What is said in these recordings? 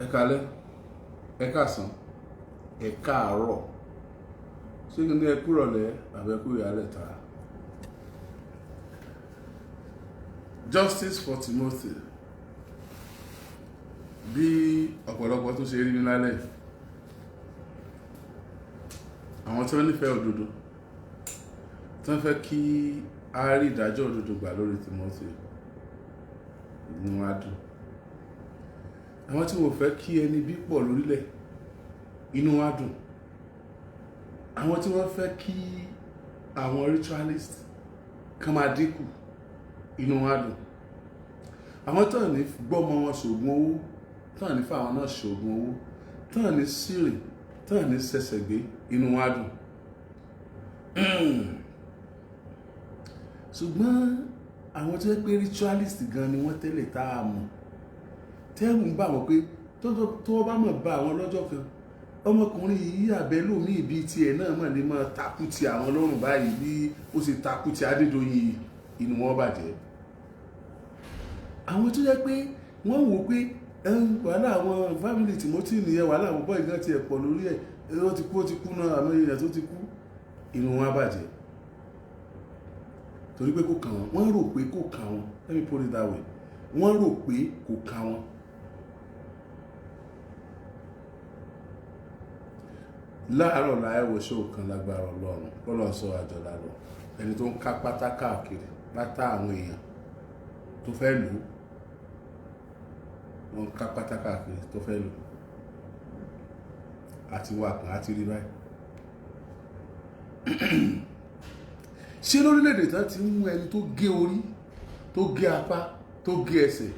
Ẹ káalẹ́, ẹ káàsán, ẹ káàárọ̀, ṣé kí ni ẹ kú ìrọ̀lẹ́ àbí ẹ kú ìyálẹ̀ta? Justice for Timothy, bí ọ̀pọ̀lọpọ̀ tó ṣe rí ní lálẹ́, àwọn tí wọ́n nífẹ̀ẹ́ òdodo tí wọ́n fẹ́ kí a rí ìdájọ́ òdodo gbà lórí Timothy ni wọ́n á dùn. Àwọn tí wọ́n fẹ́ kí ẹni bí pọ̀ lórílẹ̀ inú wa dùn. Àwọn tí wọ́n fẹ́ kí àwọn ritualist kan máa dínkù inú wa dùn. Àwọn tó ní gbọ́mọ wọn ṣògùn owó, tó ní fáwọn náà ṣògùn owó, tó ní sírìn, tó ní sẹsẹ̀ gbé inú wa dùn. Ṣùgbọ́n àwọn tó yẹ pé ritualist gan ni wọ́n tẹ́lẹ̀ tá a mọ̀, tẹ́rù ń bà wọ́n pé tó bá mọ̀ bá àwọn lọ́jọ́ kan, ọmọkùnrin yìí àbẹ́lòmí ibi tiẹ̀ náà mọ̀ ní máa takú ti àwọn lọ́rùn báyìí bí ó ṣe takú ti Adédoyin, inú wọn bàjẹ́. Àwọn tó yẹ pé wọ́n wò pé wàhálà àwọn family Timothy nìyẹn, wàhálà àwọn bọ́ọ̀ ìgbà tiẹ̀ pọ̀ lórí ẹ̀, ó ti kú náà, àmọ́ èèyàn tó ti kú, inú wọn bàjẹ́. Torí pé kò kàn wọ́n rò pé kò kàn wọ́n, let me put it that way, wọ́n rò pé kò kàn wọ́n. Láàárọ̀ láyẹ̀wò ṣó kan lágbára Ọlọ́run lọ́lọ́ sọ àjọ̀lá lọ, ẹni tó ń ká pátá káàkiri pátá àwọn èèyàn tó fẹ́ lò ó, wọ́n ká pátá káàkiri tó fẹ́ lò ó, àti wà kàn àti rí báyìí. Ṣé lórílẹ̀-èdè tán ti ń mú ẹni tó gé orí, tó gé apá, tó gé ẹsẹ̀,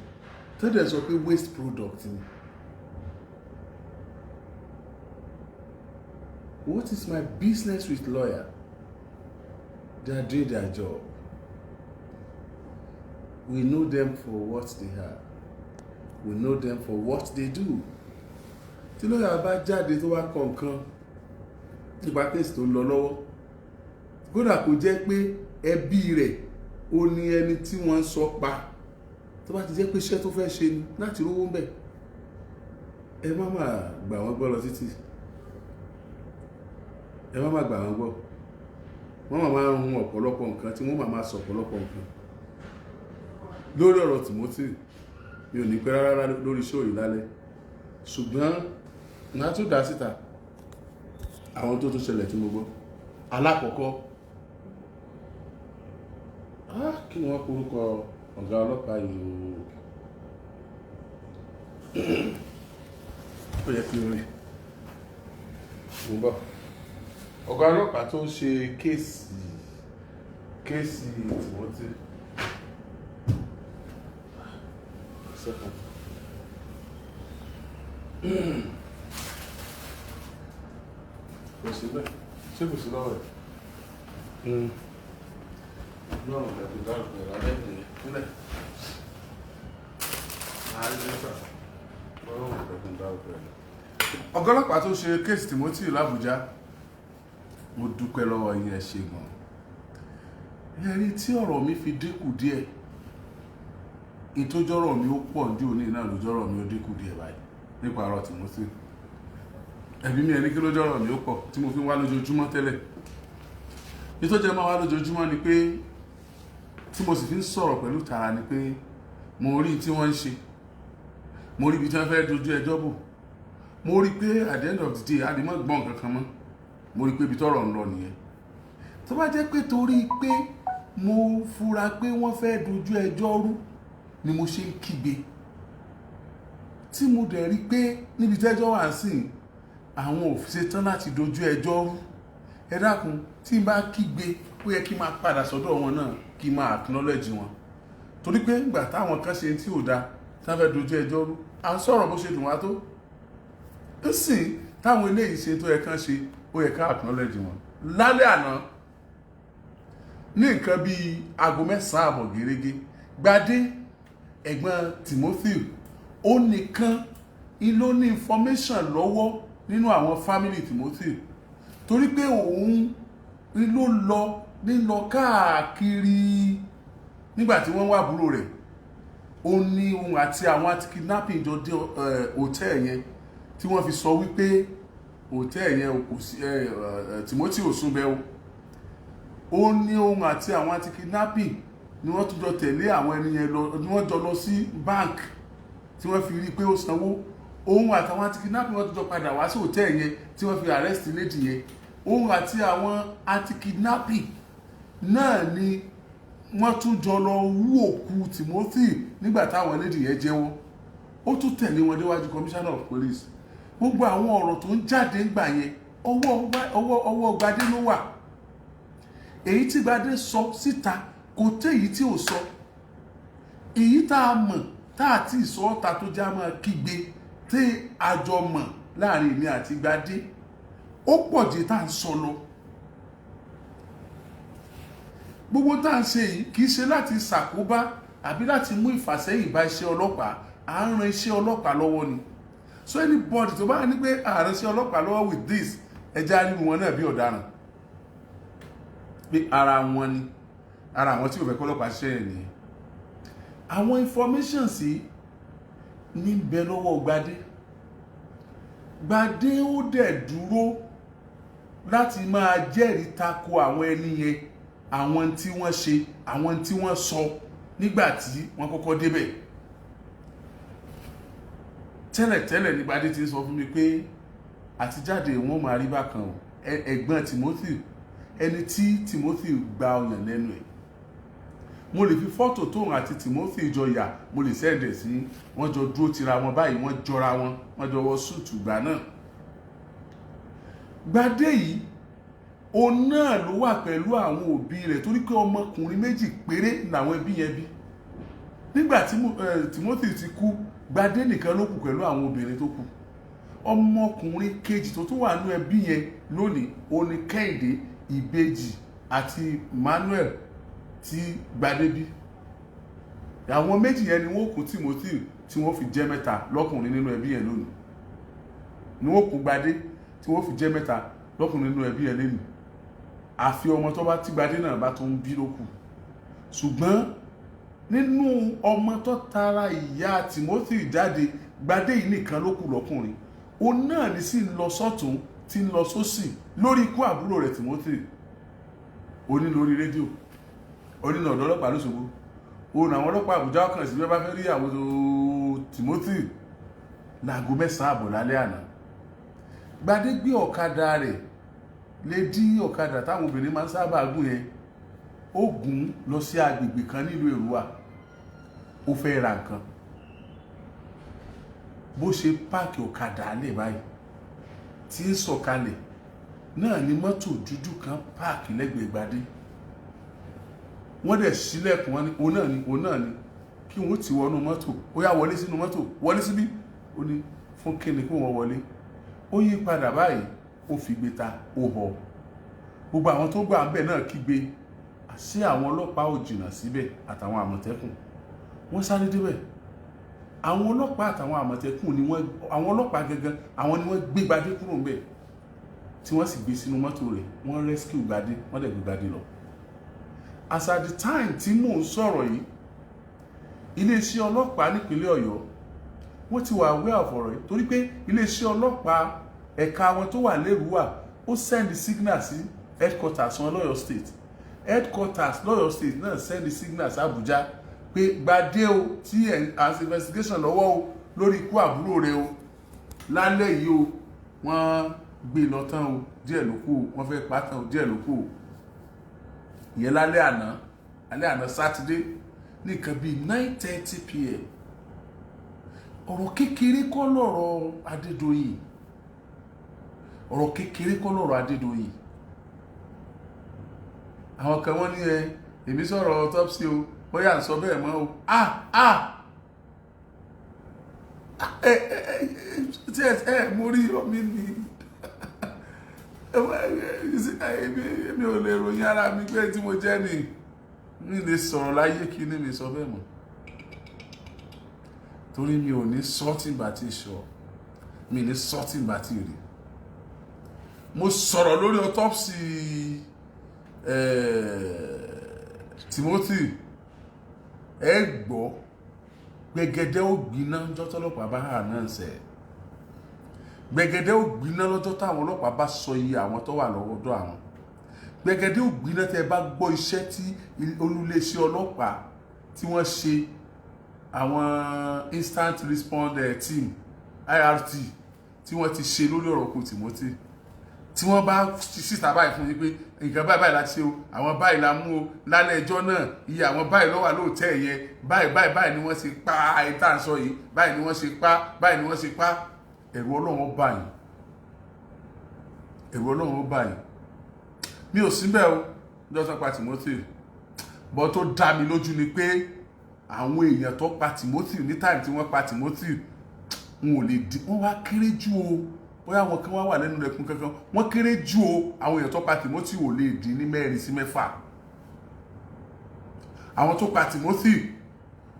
tó dẹ̀ sọ pé waste product ni? What is my business with lawyer? They are doing their job. We know them for what they are. We know them for what they do. Tí lọ́yà bá jáde tó wá kọ nǹkan nípa kéèsì tó ń lọ lọ́wọ́, kódà kò jẹ́ pé ẹbí rẹ̀ ó ní ẹni tí wọ́n ń sọ pa, tó bá ti jẹ́ pé iṣẹ́ tó fẹ́ ṣe ni láti rówó ń bẹ̀, ẹ má má gbà wọ́n gbọ́ lọ títì. Ẹ má má gbà wọ́n gbọ́. Wọ́n máa ń hun ọ̀pọ̀lọpọ̀ nǹkan tí wọ́n máa sọ ọ̀pọ̀lọpọ̀ nǹkan lórí ọ̀rọ̀ Timothy. Mi ò ní pẹ́ rárá lórí show yìí lálẹ́, ṣùgbọ́n màá tún dá síta àwọn tó tún ṣẹlẹ̀ tí mo gbọ́. Alákọ̀ọ́kọ́, kí wọ́n porúkọ ọ̀gá ọlọ́pàá yìí ó yẹ kí n rí mo bọ́. Ọ̀gá ọlọ́pàá tó ń ṣe kéèsì Timothy. Kò sí bẹ́ẹ̀, ṣé kò sí lọ́wọ́ ẹ̀? Náà ọ̀gá tó dárúkọ ẹ̀rọ abẹ́bìnrin nílẹ̀. Ọ̀gá ọlọ́pàá tó ṣe kéèsì Timothy l'Àbújá, mo dúpẹ́ lọ́wọ́ yín, ẹ ṣé gan. Ẹ̀rí tí ọ̀rọ̀ mi fi dínkù díẹ̀, ìtójọ́rọ̀ mi ó pọ̀ ní òní náà lójọ́rọ̀ mi ó dínkù díẹ̀ báyìí nípa ọ̀rọ̀ Timothy. Ẹ̀bí mi ẹni kí lójọ́rọ̀ mi ó pọ̀ tí mo fi ń wá lójoojúmọ́ tẹ́lẹ̀. Ìtójẹ́ máa wá lójoojúmọ́ ni pé, tí mo sì fi ń sọ̀rọ̀ pẹ̀lú tara ni pé, mo rí tí wọ́n ń ṣe, mo rí ibi tí wọ́n fẹ́ dojú ẹjọ́ bò, mo rí pé at the end of the day a lè má gbọ́n kankan mọ́, mo rí pé ibi tọ́rọ̀ ń lọ nìyẹn. Tó bá jẹ́ pé torí pé mo fura pé wọ́n fẹ́ dojú ẹjọ́ rú ni mo ṣe ń kígbe, tí mo dẹ̀ rí pé níbi tẹ́jọ́ wà sí àwọn ò ṣetán láti dojú ẹjọ́ rú, ẹ dákun tí n bá kígbe ó ó yẹ kí máa padà sọ́dọ̀ wọn náà kí máa acknowledge wọn torí pé ìgbà táwọn kan ṣe tí ò dáa tá fẹ́ dojú ẹjọ́ rú à ń sọ̀rọ̀ bó ṣe dùn wá tó ń sìn táwọn eléyìí ṣe tó yẹ kán ṣe ó yẹ ká acknowledge wọn. Lálẹ́ àná ní nǹkan bíi aago 9 àbọ̀ gẹ́rẹ́gẹ́ Gbadé ẹ̀gbọ́n Timothy ó nìkan ló ní information lọ́wọ́ nínú àwọn family Timothy torí pé òun ló lọ káàkiri nígbà tí wọ́n wá àbúrò rẹ̀ ó ní òun àti àwọn anti-kidnapping jọ dé hòtẹ́ẹ̀ yẹn tí wọ́n fi sọ wípé hòtẹ́ẹ̀ yẹn kò sí Timothy ò sún bẹ́ẹ̀ ó ní òun àti àwọn anti-kidnapping ni wọ́n tún jọ tẹ̀lé àwọn ẹni yẹn lọ ni wọ́n jọ lọ sí bank tí wọ́n fi rí i pé ó sanwó òun àtàwọn anti-kidnapping wọ́n tún jọ padà wá sí hòtẹ́ẹ̀ yẹn tí wọ́n fi arrest lady yẹn òun àti àwọn anti-kidnapping náà ni wọ́n tún jọ lọ wú òkú Timothy nígbà táwọn lady yẹn jẹ́wọ́ ó tún tẹ̀lé wọn déwájú commissioner of police gbogbo àwọn ọ̀rọ̀ tó ń jáde ńgbà yẹn ọwọ́ Gbadé ló wà èyí tí Gbadé sọ síta kò tẹ́ èyí tí ò sọ èyí tá a mọ̀ tá a ti sọ ọ́ta tó já máa kígbe tí àjọ mọ̀ láàrin èmi àti Gbadé ó pọ̀ jẹ́ tá à ń sọ lọ gbogbo tá à ń ṣe yìí kì í ṣe láti ṣàkóbá àbí láti mú ìfàsẹ́yìn bá iṣẹ́ ọlọ́pàá à ń ran iṣẹ́ ọlọ́pàá lọ́wọ́ ni so anybody tó bá ní pé à ń ran iṣẹ́ ọlọ́pàá lọ́wọ́ with this ẹja nínú wọn náà bí ọ̀daràn pé ara wọn ni ara àwọn tí ò fẹ́ kọ́ ọlọ́pàá ṣiṣẹ́ yẹn nìyẹn àwọn information sí ní bẹ lọ́wọ́ Gbadé ó dẹ̀ dúró láti máa jẹ́rìí tako àwọn ẹni yẹn àwọn tí wọ́n ṣe àwọn tí wọ́n sọ nígbà tí wọ́n kọ́kọ́ débẹ̀ tẹ́lẹ̀tẹ́lẹ̀ ní Gbadé ti sọ fún mi pé àtijáde wọn máa rí bákan o ẹ̀gbọ́n Timothy ẹni tí Timothy gba ọyàn lẹ́nu ẹ̀ mo lè fi fọ́tò tóun àti Timothy jọ yà mo lè sẹ́ẹ̀dẹ̀ sí wọ́n jọ dúró tira wọn báyìí wọ́n jọra wọn wọ́n jọ wọ súùtù gbà náà Gbadé yìí òun náà ló wà pẹ̀lú àwọn òbí rẹ̀ torí pé ọmọkùnrin méjì péré làwọn ẹbí yẹn bí nígbà tí Timothy ti kú Gbadé nìkan ló kù pẹ̀lú àwọn obìnrin tó kù ọmọkùnrin kejì tó tún wà nínú ẹbí yẹn lónìí òun ni Kẹ́hìndé ìbejì àti Manuel tí Gbadé bí àwọn méjì yẹn ni wọ́n kù Timothy tí wọ́n fi jẹ́ mẹ́ta lọ́kùnrin nínú ẹbí yẹn lónìí ni wọ́n kù Gbadé tí wọ́n fi jẹ́ mẹ́ta lọ́kùnrin nínú ẹbí yẹn lónìí àfi ọmọ tó bá tí Gbadé náà bá tó ń bí lókù ṣùgbọ́n nínú ọmọ tó tara ìyá Timothy jáde Gbadé yìí nìkan ló kù lọ́kùnrin òun náà ní sí lọ sọ́tún tí ń lọ sósì lórí ikú àbúrò rẹ̀ Timothy oní lórí rédíò oní ọ̀dọ̀ ọlọ́pàá lóṣogbo òun àwọn ọlọ́pàá Àbújá ọkàn sí bẹ́ẹ̀ bá fẹ́ rí àwọn Timothy láago 9 àbọ̀ lálẹ́ àná Gbadé gbé ọ̀kadà rẹ̀ lè dí ọ̀kadà táwọn obìnrin máa ń sábà gùn yẹn ó gùn lọ sí agbègbè kan nílùú Èrúwà ó fẹ́ ra nǹkan bó ṣe páàkì ọ̀kadà lẹ̀ báyìí tí ń sọ̀kalẹ̀ náà ni mọ́tò dúdú kan páàkì lẹ́gbẹ̀ẹ́ Gbadé wọ́n dẹ̀ ṣílẹ̀kùn wọn ní òun náà ni kí wọ́n ti wọnú mọ́tò ó yá wọlé sínú mọ́tò wọlé síbí ó ní fún kíni kí wọ́n wọlé ó yí padà báyìí ó fi gbé ta ó họ gbogbo àwọn tó gbà ń bẹ̀ náà kígbe sí àwọn ọlọ́pàá ò jìnnà síbẹ̀ àtàwọn àmọ̀tẹ́kùn wọ́n sáré débẹ̀ àwọn ọlọ́pàá àtàwọn àmọ̀tẹ́kùn ni àwọn ọlọ́pàá gangan àwọn ni wọ́n gbé Gbadé kúrò ń bẹ̀ tí wọ́n sì gbé sínú mọ́tò rẹ̀ wọ́n rescue Gbadé wọ́n dẹ̀ gbé Gbadé lọ. As at the time tí mò ń sọ̀rọ̀ yìí iléeṣẹ́ ọlọ́pàá nípínlẹ̀ Ọ̀yọ́ wọ́n ti wà aware of ọ̀rọ̀ yìí torí pé iléeṣẹ́ ọlọ́pàá ẹ̀ka wọn tó wà lẹ́rùwà ó send signal sí headquarters wọn lọ́yọ̀ state headquarters lọ́yọ̀ state náà send signal sí Àbújá pé Gbadé o tí as investigation lọ́wọ́ o lórí ikú àbúrò rẹ̀ o lálẹ́ yìí o wọ́n gbé lọ tán o díẹ̀ ló kù o wọ́n fẹ́ pa tán o díẹ̀ ló kù o ìyẹn lálẹ́ àná sátidé ní nǹkan bíi 9:30 p.m. ọ̀rọ̀ kékeré kọ́ lọ̀rọ̀ Adédoyin ọ̀rọ̀ kékeré kọ́ lọ̀rọ̀ Adédoyin àwọn kan wọ́n ní èmi sọ̀rọ̀ autopsy o bóyá ń sọ bẹ́ẹ̀ mọ́ o tí mo rí omi ni èmi ò lè ròyìn ara mi pé tí mo jẹ́ ni mi lè sọ̀rọ̀ láyé kí ní mi sọ bẹ́ẹ̀ mọ́ torí mi ò ní sọ́tì bá ti sọ mi ní sọ́tì bá ti rí mo sọ̀rọ̀ lórí autopsy Timothy ẹ gbọ́ gbẹ̀gẹ̀dẹ̀ ó gbiná lọ́jọ́ tọ́lọ́pàá bá hà náà sẹ̀ gbẹ̀gẹ̀dẹ̀ ó gbiná lọ́jọ́ táwọn ọlọ́pàá bá sọ iye àwọn tó wà lọ́wọ́dọ̀ àwọn gbẹ̀gẹ̀dẹ̀ ó gbiná tẹ́ bá gbọ́ iṣẹ́ tí olúléeṣẹ́ ọlọ́pàá tí wọ́n ṣe àwọn instant response team IRT tí wọ́n ti ṣe lórí ọ̀rọ̀ kù Timothy tí wọ́n bá síta báyìí fún yín pé nǹkan báyìí láti ṣe o àwọn báyìí la mú o lálẹ́ ẹjọ́ náà iye àwọn báyìí ló wà lóòótẹ́ yẹn báyìí ni wọ́n ṣe pa ìta ń sọ yìí báyìí ni wọ́n ṣe pa báyìí ni wọ́n ṣe pa ẹ̀rù Ọlọ́run bá yín ẹ̀rù Ọlọ́run bá yín mi ò síbẹ̀ o lọ́sọ̀ pa Timothy bọ́ tó dá mi lójú ni pé àwọn èèyàn tó pa Timothy ní táìmù tí wọ́n pa Timothy wọn ò lè di wọ́n wá kéré jù o bóyá àwọn kan wá wà lẹ́nu rẹ̀kún kankan wọ́n kéré jù o àwọn èèyàn tó pa Timothy ò lè dín ní 4 sí 6 àwọn tó pa Timothy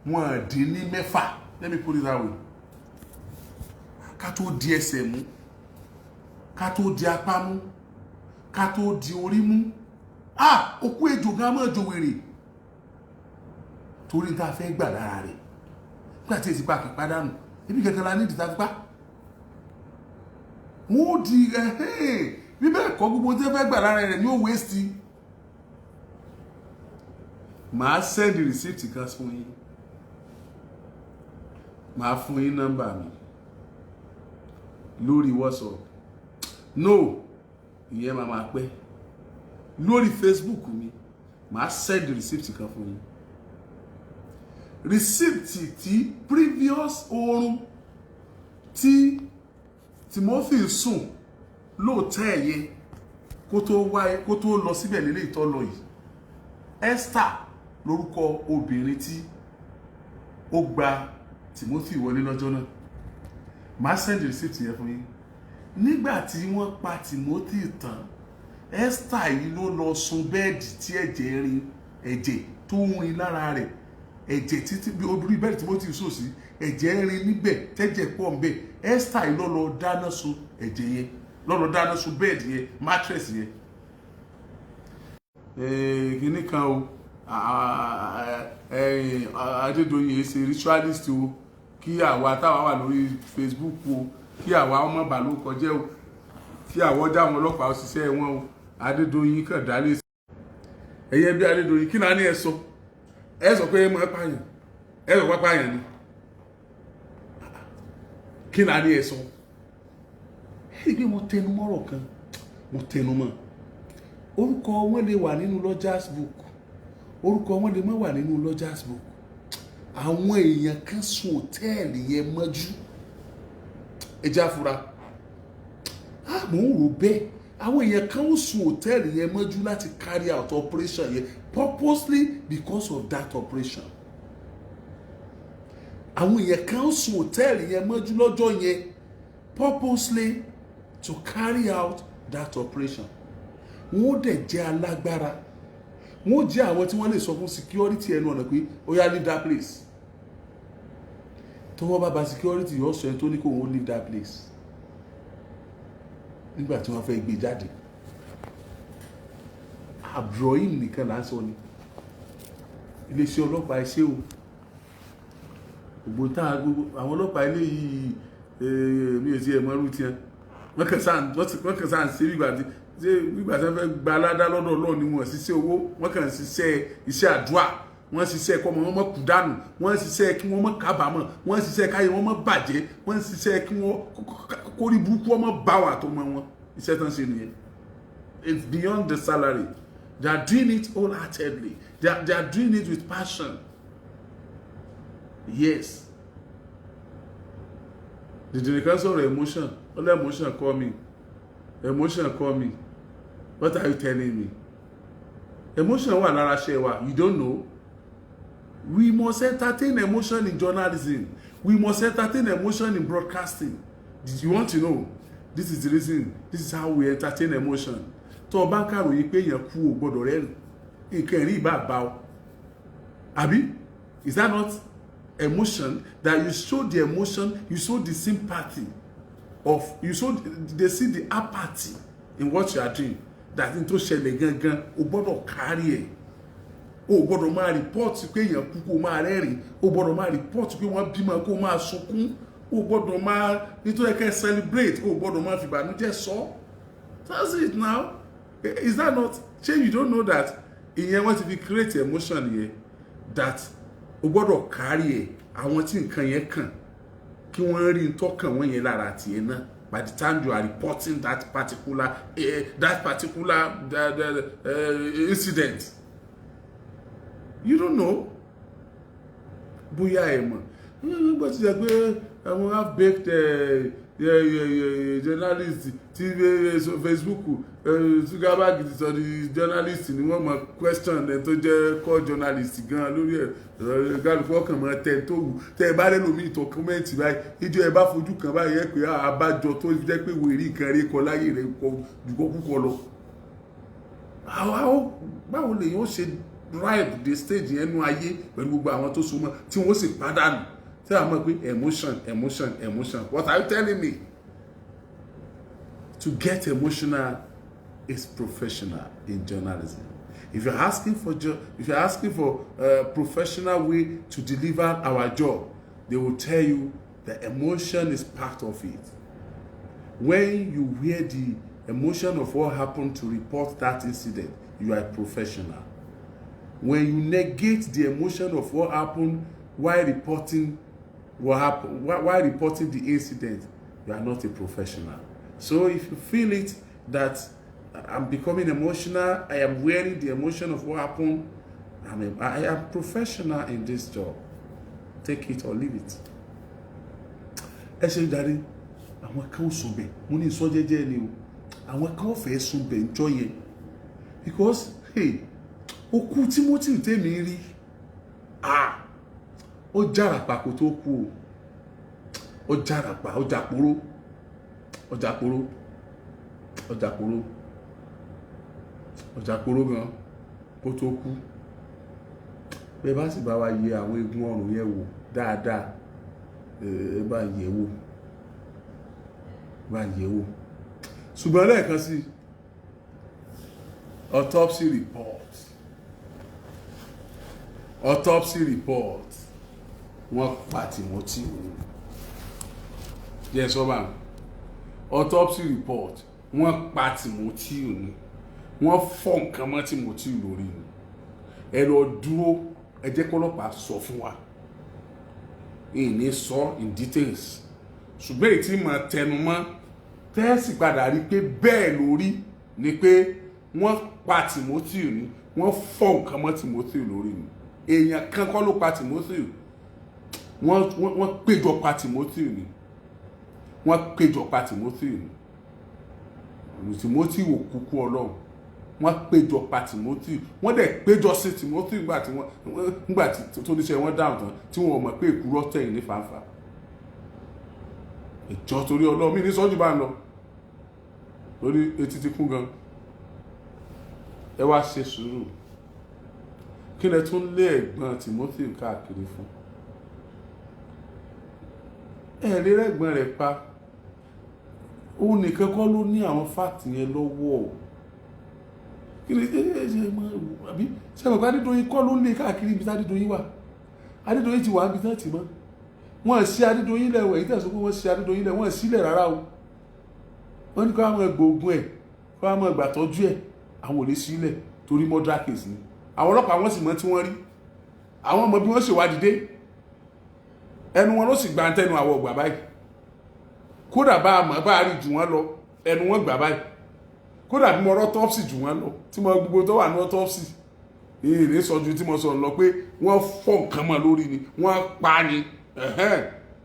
wọ́n dín ní 6 let me put it that way ká tó di ẹsẹ̀ mú ká tó di apá mú ká tó di orí mú òkú ejò gan mọ́ ejò wèrè torí tá a fẹ́ gbà lára rẹ̀ nígbà tí èsì pa kì pádànù ibi kẹ̀kẹ́ la ní ìdí tá a fi pa wọ́n di bí bẹ́ẹ̀ kọ́ gbogbo tí ẹ fẹ́ gbà lára rẹ̀ ní ó waste màá send receipt kan fún yín màá fún yín nọ́mbà mi lórí WhatsApp no ìyẹn máa pẹ́ lórí Facebook mi màá send receipt kan fún yín receipt tí previous oorun tí Timothy sùn lóòótẹ́ ẹ̀yẹ kó tó lọ síbẹ̀ nílé ìtọ́lọ yìí Esther lórúkọ obìnrin tí ó gba Timothy wọlé lọ́jọ́ náà máa send receipt yẹn fún yín nígbà tí wọ́n pa Timothy tán Esther yìí ló lọ sùn bẹ́ẹ̀dì tí ẹ̀jẹ̀ tó ń rin lára rẹ̀ ẹ̀jẹ̀ títí bí orí bẹ́ẹ̀dì Timothy sùn sí ẹ̀jẹ̀ rin níbẹ̀ tẹ́jẹ̀ pọ̀ ńbẹ̀ Esther yìí ló dáná sun ẹ̀jẹ̀ yẹn ló dáná sun bẹ́ẹ̀dì yẹn mattress yẹn kìíní kan o Adédoyin ṣe ritualist o kí àwa táwa wà lórí Facebook o kí àwa ọmọ bàlú kọjẹ́ o kí àwọ̀ já wọn ọlọ́pàá òṣìṣẹ́ wọn o Adédoyin kàn dálé sí ẹ̀yẹ bí Adédoyin kí náà ní ẹ sọ pé ẹ mọ̀ pààyàn ẹ sọ pé pààyàn ni kí náà ní ẹ sọ ẹ gbé mo tẹnu mọ́rọ̀ kan mo tẹnu mọ́ orúkọ wọn lè wà nínú Lodgers book orúkọ wọn lè má wà nínú Lodgers book àwọn èèyàn kan sùn hòtẹ́ẹ̀lì yẹn mọ́jú ẹjẹ́ àfúrá mò ń rò bẹ́ẹ̀ àwọn èèyàn kan ó sùn hòtẹ́ẹ̀lì yẹn mọ́jú láti carry out operation yẹn purposely because of that operation àwọn èèyàn kan ó sùn hòtẹ́ẹ̀lì yẹn mọ́jú lọ́jọ́ yẹn purposely to carry out that operation wọ́n dẹ̀ jẹ́ alágbára wọ́n jẹ́ àwọn tí wọ́n lè sọ fún security ẹnu ọ̀nà pé ó yá leave that place tó wọ́n bá ba security yóò sọ ẹni tó ní kó wọ́n leave that place nígbà tí wọ́n fẹ́ gbé jáde Abrohim nìkan là ń sọ ni iléeṣẹ́ ọlọ́pàá ẹṣẹ́ o gbogbo táwọn àwọn ọlọ́pàá ilé yìí mi ò tiẹ̀ mọ́ irú tiẹ̀ wọ́n kàn sáà ń ṣe nígbà tí wọ́n fẹ́ gba aládá lọ́dọ̀ Ọlọ́run ni wọ́n ṣiṣẹ́ owó wọ́n kàn ṣiṣẹ́ iṣẹ́ àdúrà wọ́n ṣiṣẹ́ kọ́ wọn mọ́ kú dànù wọ́n ṣiṣẹ́ kí wọ́n mọ́ kábàámọ̀ wọ́n ṣiṣẹ́ káyé wọn mọ́ bàjẹ́ wọ́n ṣiṣẹ́ kí wọ́n kórí burúkú wọn mọ́ bá wà tó mọ́ wọn iṣẹ́ tán ṣe nìyẹn. It's beyond the salary. They are doing it wholeheartedly. They are doing it with passion. Yes. The cancer of emotion. All emotion call me. Emotion call me. What are you telling me? emotion wà lára ṣe wa, you don't know. We must entertain emotion in journalism. We must entertain emotion in broadcasting. Did you want to know? This is the reason. This is how we entertain emotion. Tó bá ń kàròyìn pé èèyàn kú ò gbọ́dọ̀ rẹ́rìn, nǹkan ẹ̀rín ìbá bá ọ. Àbí? Is that not emotion? That you show the emotion, you show the sympathy they see the apathy in what you are doing. That into ṣẹlẹ̀ gangan o gbọ́dọ̀ kárí ẹ̀. O gbọ́dọ̀ máa report pé èèyàn kú kó máa rẹ́rìn. O gbọ́dọ̀ máa report pé wọ́n bímọ kó máa sunkún. O gbọ́dọ̀ máa nítorí kẹ́ celebrate. O gbọ́dọ̀ máa fìbànújẹ́ sọ. That's it now. Is that not? Shey you don't know that ìyẹn wọ́n ti fi create emotion yẹn that o gbọ́dọ̀ kárí ẹ̀ àwọn tí nǹkan yẹn kàn kí wọ́n rí ntọ́kàn wọ́n yẹn lára tiẹ̀ náà. By the time you are reporting that particular incident, you don't know. Bóyá ẹ mọ̀ nígbà tí jẹ́ pé àwọn half-baked journalist ti Facebook Zuckerberg ti sọ di journalist ni wọ́n mọ̀ question ẹ̀ tó jẹ́ core journalist gan lórí ẹ̀ gálùkù ọkàn mọ́ tẹ̀ tó wù tẹ́ ẹ bá lẹ́nu mi ìtọ̀ kọ́mẹ́ǹtì báyìí ìjọ ẹ bá fojú kan báyìí ẹ pé àbájọ tó jẹ́ pé wèrè nǹkan rí kọ láyé rẹ̀ jùkọ́ púpọ̀ lọ. Báwo lè yóò ṣe drive the stage yẹn nú ayé pẹ̀lú gbogbo àwọn tó súnmọ́ tí wọ́n sì pàdánù tí a mọ̀ pé emotion. What are you telling me? To get emotional is professional in journalism. If you're asking for a professional way to deliver our job, they will tell you that emotion is part of it. When you wear the emotion of what happened to report that incident, you are a professional. When you negate the emotion of what happened while reporting the incident, you are not a professional. So if you feel it that I'm becoming emotional, I am wearing the emotion of what happened, I am professional in this job. Take it or leave it. Ẹ ṣe dárí àwọn kan sùn bẹ̀ mo ní sọ jẹ́jẹ́ ni o àwọn kan fẹ́ sùn bẹ̀ ńjọ́ yẹn because hey okú Timothy tèmi rí ó jàràpá kó tó kú o ó jàràpá ó jàpóró gan kó tó kú bẹ́ẹ̀ bá sì bá wa yẹ àwọn egun ọrùn yẹn wò dáadáa bá yẹ̀ wò ṣùgbọ́n lẹ́ẹ̀kan sí autopsy report wọ́n pa Timothy jẹ́ sọ́bà autopsy report wọ́n pa Timothy ni wọ́n fọ́ nǹkan mọ́ Timothy lórí ni ẹ lọ dúró ẹ jẹ́ kọ́lọ́pàá sọ fún wa ìní sọ in details ṣùgbọ́n èyí tí mà tẹnu mọ́ tẹ́sì padà rí pé bẹ́ẹ̀ lórí ni pé wọ́n pa Timothy ni wọ́n fọ́ nǹkan mọ́ Timothy lórí ni èèyàn kan kọ́ ló pa Timothy wọ́n péjọ pa Timothy ni Timothy wò kúkú Ọlọ́run wọ́n péjọ pa Timothy wọ́n dẹ̀ péjọ sí Timothy nígbà tí tó níṣẹ́ wọ́n dáhùn tán tí wọ́n mọ̀ pé ìkúrọ́ tẹ̀yìn ní fàáfàá ìjọ torí Ọlọ́run mi ní sọ́jú bá ń lọ lórí etí ti kún gan ẹ wá ṣe sùúrù kí lẹ tún lé ẹ̀gbọ́n Timothy káàkiri fún ẹ̀rí rẹ̀gbọ́n rẹ̀ pa òun nìkan kọ́ ló ní àwọn fáàtì yẹn lọ́wọ́ kí ni àbí sẹ́wọ̀n Adédoyin kọ́ ló lé káàkiri ibi tí Adédoyin wà Adédoyin ti wà níbi tí wọ́n ti mọ́ wọ́n sí Adédoyin lẹ̀ wẹ̀ ìtẹ̀sọ́ pé wọ́n sí Adédoyin lẹ̀ wọ́n sílẹ̀ rárá o wọ́n ní kọ́ àwọn ẹgbòógún ẹ̀ kọ́ àwọn ìgbàtọ́jú ẹ̀ àwọn ò lè sílẹ̀ torí murder case ni àwọn ọlọ́pàá wọ́n sì mọ̀ tí wọ́n rí àwọn ọmọ bí wọ́n ṣèwádìí dé ẹnu wọn ló sì gba tẹnu àwọ̀ ọgbà báyìí kódà bá a mọ̀ bá a rí jù wọ́n lọ ẹnu wọn gbà báyìí kódà bí mo rọ́ autopsy jù wọ́n lọ tí mo gbogbo tó wà ní autopsy ìrìn sọjú tí mo sọ lọ pé wọ́n fọ́ nǹkan mọ́ lórí ni wọ́n pa ni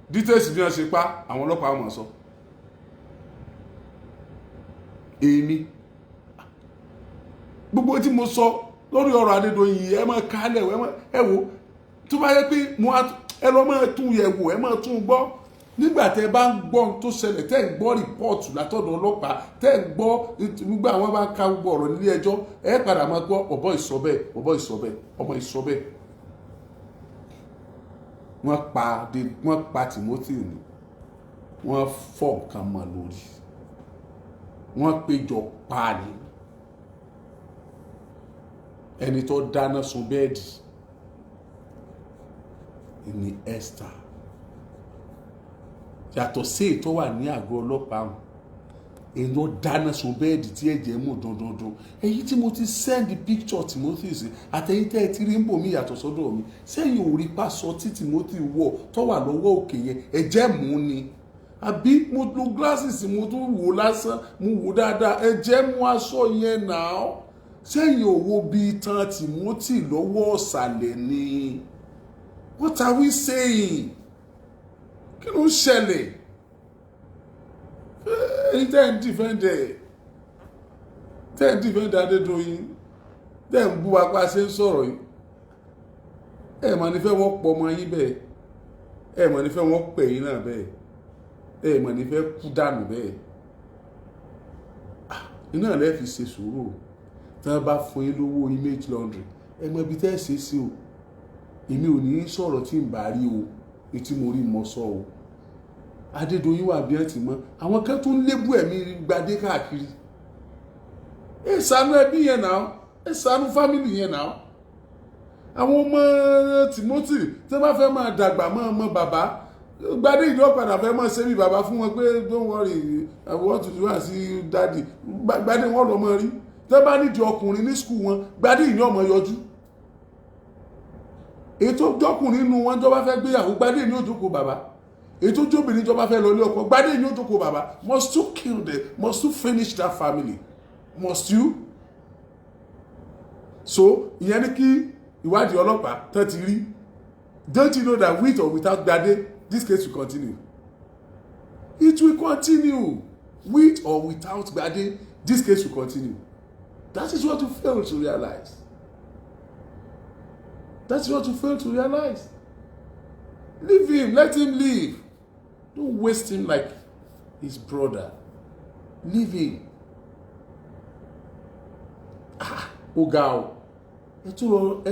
details bí wọ́n ṣe pa àwọn ọlọ́pàá mọ̀ sọ èmi gbogbo tí mo sọ lórí ọ̀rọ̀ Adédoyin ẹ máa kálẹ̀ ẹ wò tó bá yẹ pé ẹ lọ máa tún yẹ̀ wò ẹ máa tún gbọ́ nígbà tẹ́ bá ń gbọ́ tó ṣẹlẹ̀ tẹ́ ń gbọ́ rìpọ́ọ̀tù látọ̀dọ̀ ọlọ́pàá tẹ́ ń gbọ́ gbogbo àwọn bá ń ka gbogbo ọ̀rọ̀ nílé ẹjọ́ ẹ padà máa gbọ́ ọ̀bọ ìsọ̀bẹ̀ ọmọ ìsọ̀bẹ̀ wọ́n pa Timothy ni wọ́n fọ́ nǹkan mọ́ lórí wọ́n péjọ pa ni ẹni tó dáná sun bẹ́ẹ̀dì ni Esther yàtọ̀ sí èyí tó wà ní àgọ́ ọlọ́pàá èyí tó dáná sun bẹ́ẹ̀dì tí ẹ̀jẹ̀ mú dandandan èyí tí mo ti send picture Timothy sí àtẹ̀yìn tẹ́ ẹ ti rí ń bò mí yàtọ̀ sọ́dọ̀ mi sẹ́yìn ò rí pásọ tí Timothy wọ̀ tó wà lọ́wọ́ òkè yẹn ẹ̀jẹ̀ mú ni àbí mo lo glasses mo tún wò lásán mo wò dáadáa ẹ̀jẹ̀ mú aṣọ yẹn náà sẹ́yìn òwò bíi tán Timothy lọ́wọ́ ọ̀sàlẹ̀ ni what are we saying? Kí ló ń ṣẹlẹ̀? Ẹ̀yin tẹ́ ń dìfẹ́ndẹ̀ Adédoyin tẹ́ ń bú apá ṣe ń sọ̀rọ̀ yìí ẹ̀ mà ní fẹ́ wọ́n pọ̀ ọmọ yín bẹ́ẹ̀ ẹ̀ mà ní fẹ́ wọ́n pẹ̀ yín náà bẹ́ẹ̀ ẹ̀ mà ní fẹ́ kú dànù bẹ́ẹ̀ iná lẹ́ fi ṣe sùúrù tí wọ́n bá fún yín lówó image laundry ẹ mọ ibi tẹ́ ẹ ṣe sí o èmi ò ní sọ̀rọ̀ tí ń bá rí o etí mo rí mọ́ sọ o Adédoyin wà bí ẹ ti mọ́ àwọn kan tó ń lébù ẹ̀mí gbadé káàkiri ẹ ṣàánú ẹbí yẹn náà ẹ ṣàánú fámìlì yẹn náà àwọn ọmọ Timothy tí wọ́n bá fẹ́ máa dàgbà mọ́ ọmọ bàbá gbadé ìjọ padà fẹ́ máa ṣe bí bàbá fún wọn pé don't worry I want to do as you daddy gbadé wọn lọ mọ rí tí wọ́n bá nídìí ọkùnrin ní skul wọn gbadé ìyàn ọmọ yọjú ètò jọkùnrin nínú wọn tó bá fẹ́ gbéyàwó gbadé ní òjòkó bàbá ètò jóbìnrin tó bá fẹ́ lọ ilé ọkọ gbadé ní òjòkó bàbá must you kill them must you finish that family must you so ìyẹn ní kí ìwádìí ọlọ́pàá tán ti rí don't you know that with or without gbadé this case will continue it will continue with or without gbadé this case will continue that is what you fail to realize. That's what you fail to realize. Leave him. Let him live. Don't waste him like his brother. Leave him. Ó ga o. Ẹ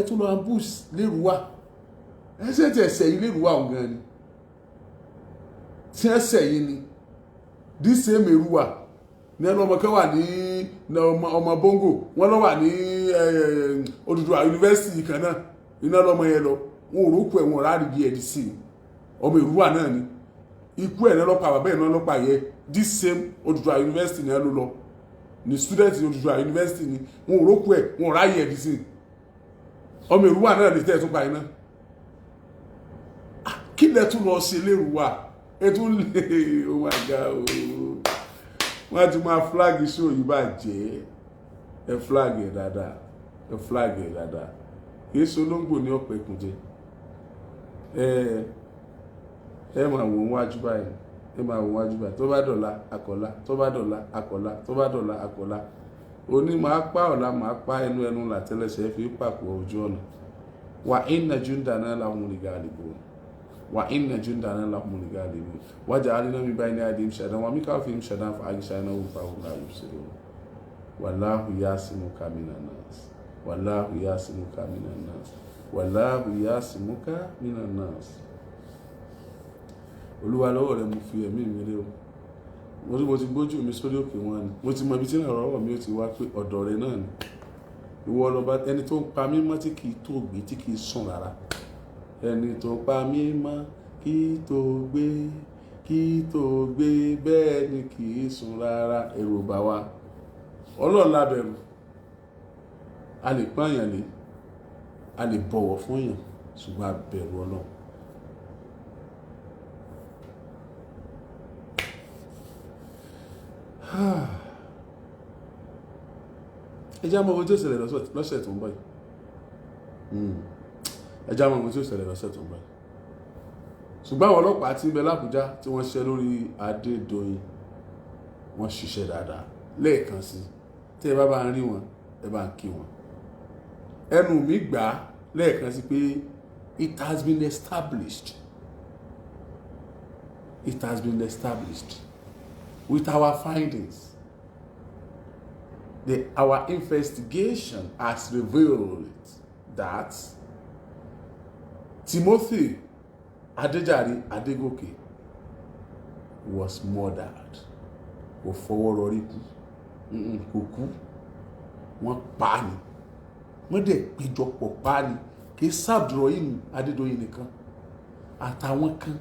tún lọ ambush lérúwà. Ẹ ṣe ti ẹ̀sẹ̀ yìí lérúwà òun gan ni. Tí ẹ̀sẹ̀ yìí ni. This same Èrúwà. Ní ẹnu ọmọ kan wà ní ọmọ Bongo. Wọ́n lọ wà ní Odùduwà University kan náà. Iná lọ́mọ yẹn lọ wọn ò rókù ẹ̀ wọn rárí bí ẹ̀dì sí ọmọ Èrúwà náà ni ikú ẹ̀ lọ́pàá bàbá ẹ̀ náà lọ́pàá yẹ this same Odùduwà University náà ló lọ ní student Odùduwà University ni wọn ò rókù ẹ̀ wọn ò ráyè ẹ̀dì sí ọmọ Èrúwà náà lè tẹ́ ẹ̀ tún pa iná kí lẹ tún lọ ṣe lérúwà ẹ tún lè oh my God wọn á tún máa flag show yìí bá jẹ́ ẹ flag ẹ̀ dáadáa kìí ṣe olóńgbò ní ọ̀pọ̀ ìkùnjẹ ẹ máa wò wájú báyìí tó bá dọ̀la akọ̀la tó bá dọ̀la akọ̀la tó bá dọ̀la akọ̀la òní máa pa ọ̀la máa pa ẹnu làtẹ́lẹsẹ̀ fi pàpọ̀ ojú ọ̀nà wà inna jundana lahumul ghalibun waja'alna min bayni aydihim shadan wa min khalfihim shadan fa aghshaynahum fahum la yubsirun wallahu ya'simuka minan nas wallahu yasimuka minan nas Olúwa lọ́wọ́ rẹ̀ mo fi ẹ̀mí mi lé o mo ti gbójú mi sórí òkè wọn ni mo ti mọ ibi tí ìrànlọ́wọ́ mi ó ti wá pé ọ̀dọ̀ rẹ̀ náà ni ìwọ lọ́ba ẹni tó ń pa mí mọ́ tí kì í tó gbé tí kì í sùn rárá ẹni tó ń pa mí mọ́ kì í tó gbé bẹ́ẹ̀ ni kì í sùn rárá ẹ̀rù bà wá Ọlọ́run la bẹ̀rù a lè pààyàn lé a lè bọ̀wọ̀ fún èèyàn ṣùgbọ́n a bẹ̀rù Ọlọ́run ẹjá mọ̀ ohun tí ó ṣẹlẹ̀ lọ́sẹ̀ tó ń bọ̀ yìí ẹjá mọ̀ ohun tí ó ṣẹlẹ̀ lọ́sẹ̀ tó ń bọ̀ yìí ṣùgbọ́n àwọn ọlọ́pàá tí ń bẹ l'Ábùjá tí wọ́n ṣiṣẹ́ lórí Adédoyin wọ́n ṣiṣẹ́ dáadáa lẹ́ẹ̀kan sí tí ẹ bá ń rí wọn ẹ bá ń kí wọn ẹnu mi gbà lẹ́ẹ̀kan sí pé it has been established with our findings. Our investigation has revealed that Timothy Adejare Adegoke was murdered. Kò fọwọ́ rọrí kú, kò kú, wọ́n pa á ni, wọ́n dẹ̀ péjọpọ̀ pa á ni, kì í Abdulrahim Adédoyin nìkan, àtàwọn kan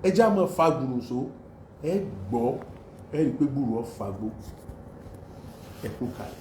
ẹ já mọ́ fagbùrù so ẹ gbọ́ ẹ rí i pé gbùrù ọ fagbó ẹ kú kalẹ̀.